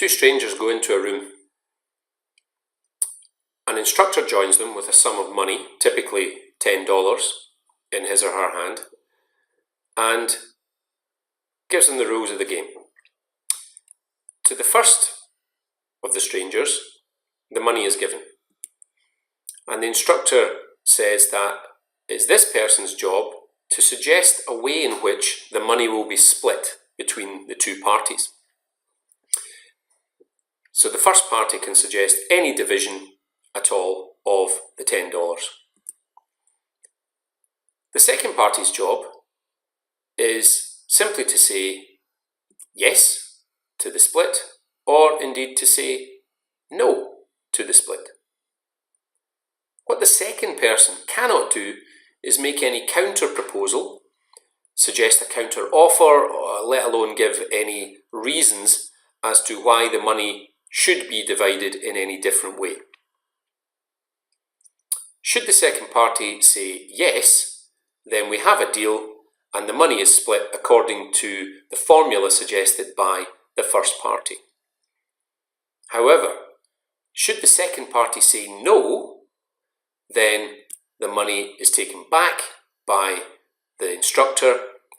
Two strangers go into a room. An instructor joins them with a sum of money, typically $10, in his or her hand, and gives them the rules of the game. To the first of the strangers, the money is given. And the instructor says that it's this person's job to suggest a way in which the money will be split between the two parties. So the first party can suggest any division at all of the $10. The second party's job is simply to say yes to the split, or indeed to say no to the split. What the second person cannot do is make any counter proposal, suggest a counter offer, or let alone give any reasons as to why the money should be divided in any different way. Should the second party say yes, then we have a deal and the money is split according to the formula suggested by the first party. However, should the second party say no, then the money is taken back by the instructor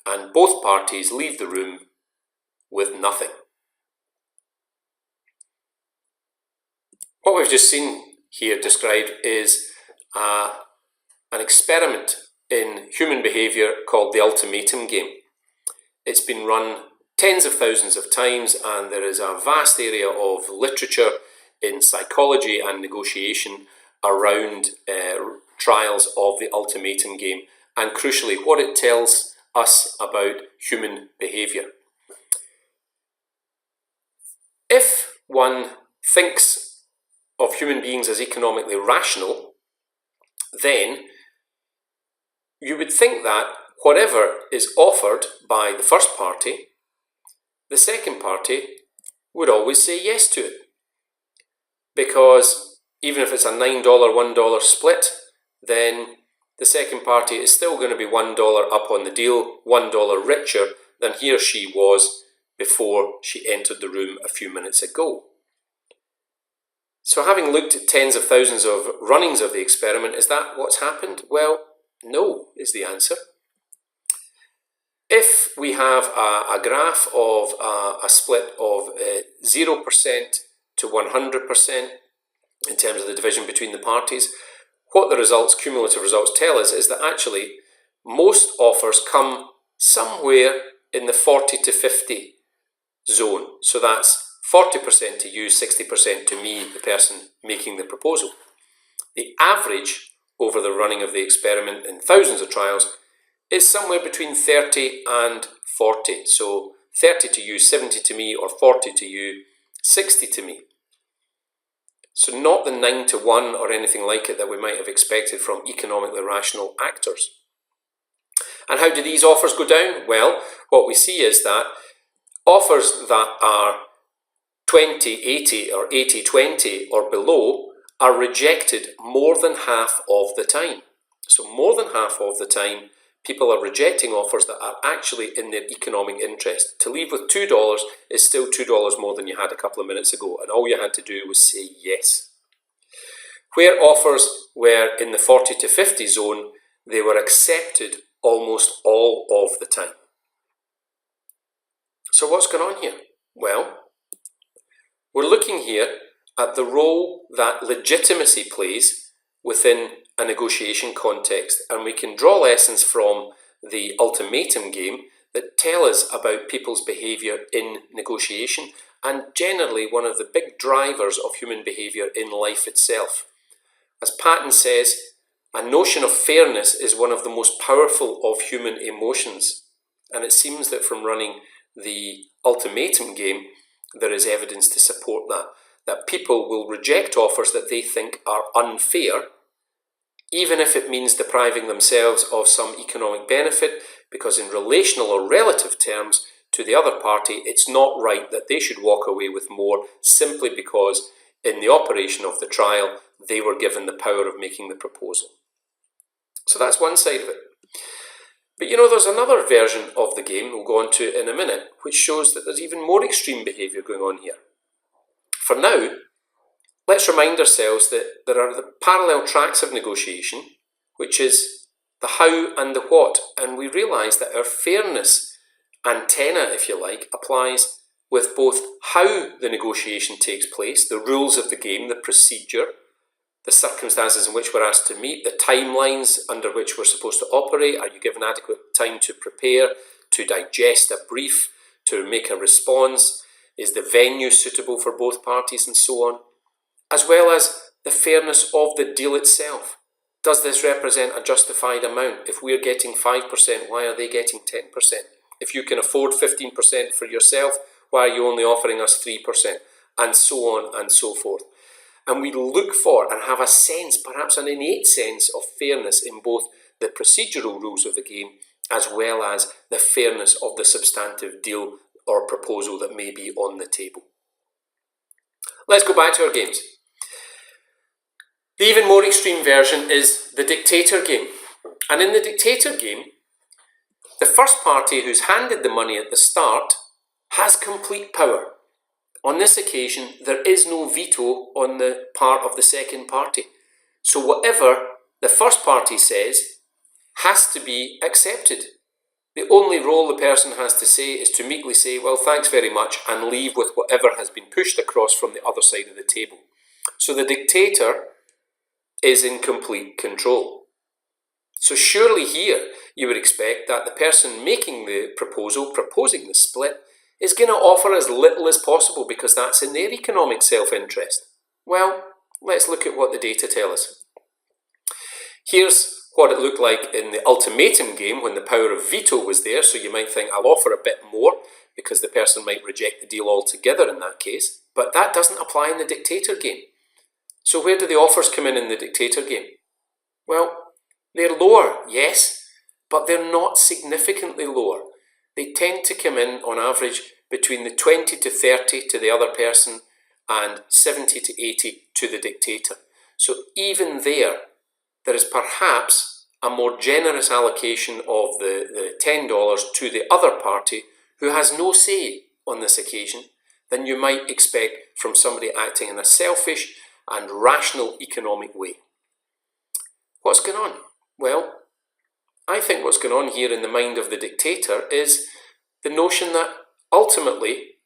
and both parties leave the room with nothing. What we've just seen here described is an experiment in human behaviour called the ultimatum game. It's been run tens of thousands of times, and there is a vast area of literature in psychology and negotiation around trials of the ultimatum game, and crucially what it tells us about human behaviour. If one thinks of human beings as economically rational, then you would think that whatever is offered by the first party, the second party would always say yes to it. Because even if it's a $9, $1 split, then the second party is still going to be $1 up on the deal, $1 richer than he or she was before she entered the room a few minutes ago. So having looked at tens of thousands of runnings of the experiment, is that what's happened? Well, no is the answer. If we have a graph of a split of 0% to 100% in terms of the division between the parties, what the results, cumulative results, tell us is that actually most offers come somewhere in the 40 to 50 zone. So that's 40% to you, 60% to me, the person making the proposal. The average over the running of the experiment in thousands of trials is somewhere between 30 and 40. So 30 to you, 70 to me, or 40 to you, 60 to me. So not the 9 to 1 or anything like it that we might have expected from economically rational actors. And how do these offers go down? Well, what we see is that offers that are 20-80 or 80-20 or below are rejected more than half of the time. So more than half of the time, people are rejecting offers that are actually in their economic interest. To leave with $2 is still $2 more than you had a couple of minutes ago, and all you had to do was say yes. Where offers were in the 40 to 50 zone, they were accepted almost all of the time. So what's going on here? Well, we're looking here at the role that legitimacy plays within a negotiation context, and we can draw lessons from the ultimatum game that tell us about people's behaviour in negotiation, and generally one of the big drivers of human behaviour in life itself. As Patton says, a notion of fairness is one of the most powerful of human emotions, and it seems that from running the ultimatum game there is evidence to support that people will reject offers that they think are unfair, even if it means depriving themselves of some economic benefit, because in relational or relative terms to the other party, it's not right that they should walk away with more simply because in the operation of the trial, they were given the power of making the proposal. So that's one side of it. But you know, there's another version of the game we'll go on to in a minute, which shows that there's even more extreme behaviour going on here. For now, let's remind ourselves that there are the parallel tracks of negotiation, which is the how and the what, and we realise that our fairness antenna, if you like, applies with both how the negotiation takes place, the rules of the game, the procedure, the circumstances in which we're asked to meet, the timelines under which we're supposed to operate. Are you given adequate time to prepare, to digest a brief, to make a response? Is the venue suitable for both parties, and so on? As well as the fairness of the deal itself. Does this represent a justified amount? If we're getting 5%, why are they getting 10%? If you can afford 15% for yourself, why are you only offering us 3%? And so on and so forth. And we look for and have a sense, perhaps an innate sense of fairness in both the procedural rules of the game as well as the fairness of the substantive deal or proposal that may be on the table. Let's go back to our games. The even more extreme version is the dictator game. And in the dictator game, the first party who's handed the money at the start has complete power. On this occasion, there is no veto on the part of the second party. So whatever the first party says has to be accepted. The only role the person has to say is to meekly say, well, thanks very much, and leave with whatever has been pushed across from the other side of the table. So the dictator is in complete control. So surely here you would expect that the person making the proposal, proposing the split, is going to offer as little as possible because that's in their economic self-interest. Well, let's look at what the data tell us. Here's what it looked like in the ultimatum game when the power of veto was there, so you might think I'll offer a bit more because the person might reject the deal altogether in that case, but that doesn't apply in the dictator game. So where do the offers come in the dictator game? Well, they're lower, yes, but they're not significantly lower. They tend to come in on average between the 20 to 30 to the other person and 70 to 80 to the dictator. So even there is perhaps a more generous allocation of the $10 to the other party who has no say on this occasion than you might expect from somebody acting in a selfish and rational economic way. What's going on? Well, I think what's going on here in the mind of the dictator is the notion that ultimately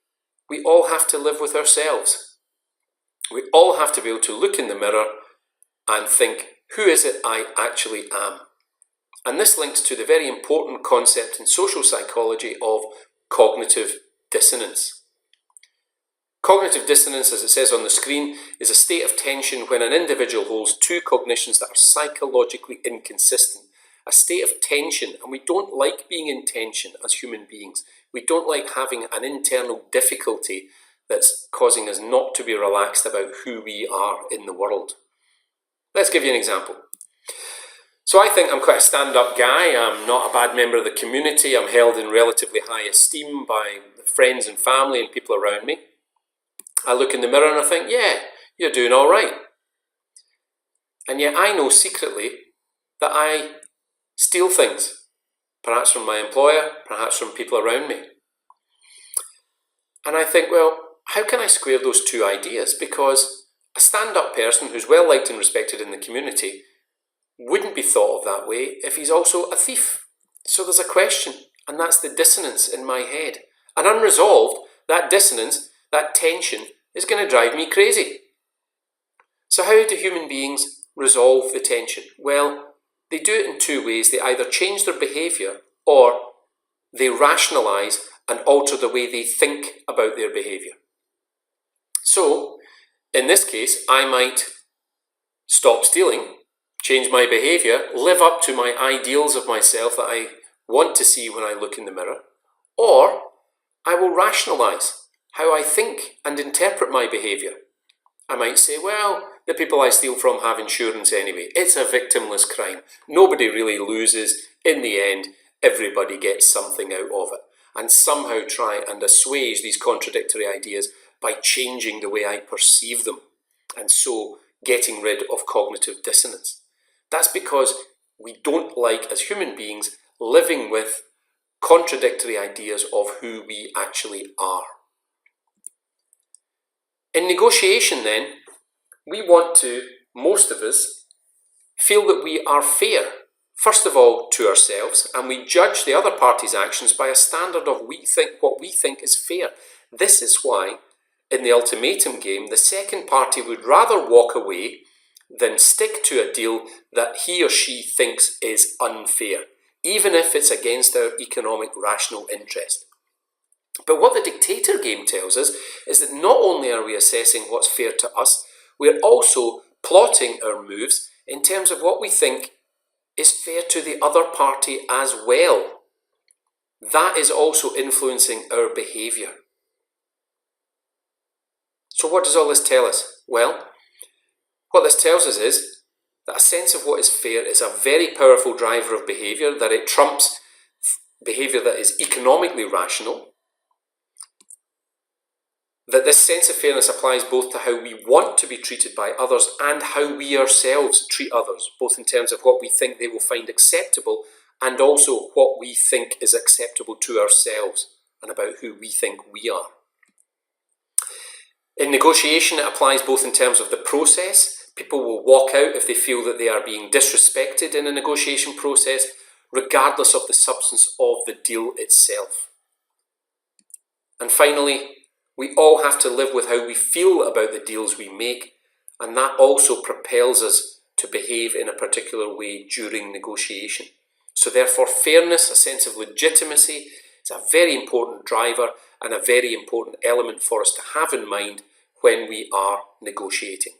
we all have to live with ourselves. We all have to be able to look in the mirror and think, who is it I actually am? And this links to the very important concept in social psychology of cognitive dissonance. Cognitive dissonance, as it says on the screen, is a state of tension when an individual holds two cognitions that are psychologically inconsistent. A state of tension, and we don't like being in tension as human beings. We don't like having an internal difficulty that's causing us not to be relaxed about who we are in the world. Let's give you an example. So I think I'm quite a stand-up guy. I'm not a bad member of the community. I'm held in relatively high esteem by friends and family and people around me. I look in the mirror and I think, yeah, you're doing all right. And yet I know secretly that I steal things, perhaps from my employer, perhaps from people around me. And I think, well, how can I square those two ideas? Because a stand-up person who's well liked and respected in the community wouldn't be thought of that way if he's also a thief. So there's a question, and that's the dissonance in my head. And unresolved, that dissonance, that tension, is going to drive me crazy. So how do human beings resolve the tension? Well, they do it in two ways. They either change their behaviour or they rationalise and alter the way they think about their behaviour. So, in this case, I might stop stealing, change my behaviour, live up to my ideals of myself that I want to see when I look in the mirror, or I will rationalise how I think and interpret my behaviour. I might say, well, the people I steal from have insurance anyway. It's a victimless crime. Nobody really loses. In the end, everybody gets something out of it. And somehow try and assuage these contradictory ideas by changing the way I perceive them, and so getting rid of cognitive dissonance. That's because we don't like, as human beings, living with contradictory ideas of who we actually are. In negotiation then, we want to, most of us, feel that we are fair, first of all to ourselves, and we judge the other party's actions by a standard of what we think is fair. This is why, in the ultimatum game, the second party would rather walk away than stick to a deal that he or she thinks is unfair, even if it's against our economic rational interest. But what the dictator game tells us is that not only are we assessing what's fair to us, we're also plotting our moves in terms of what we think is fair to the other party as well. That is also influencing our behaviour. So what does all this tell us? Well, what this tells us is that a sense of what is fair is a very powerful driver of behaviour, that it trumps behaviour that is economically rational, that this sense of fairness applies both to how we want to be treated by others and how we ourselves treat others, both in terms of what we think they will find acceptable and also what we think is acceptable to ourselves and about who we think we are. In negotiation, it applies both in terms of the process. People will walk out if they feel that they are being disrespected in a negotiation process, regardless of the substance of the deal itself. And finally, we all have to live with how we feel about the deals we make, and that also propels us to behave in a particular way during negotiation. So therefore, fairness, a sense of legitimacy, is a very important driver and a very important element for us to have in mind when we are negotiating.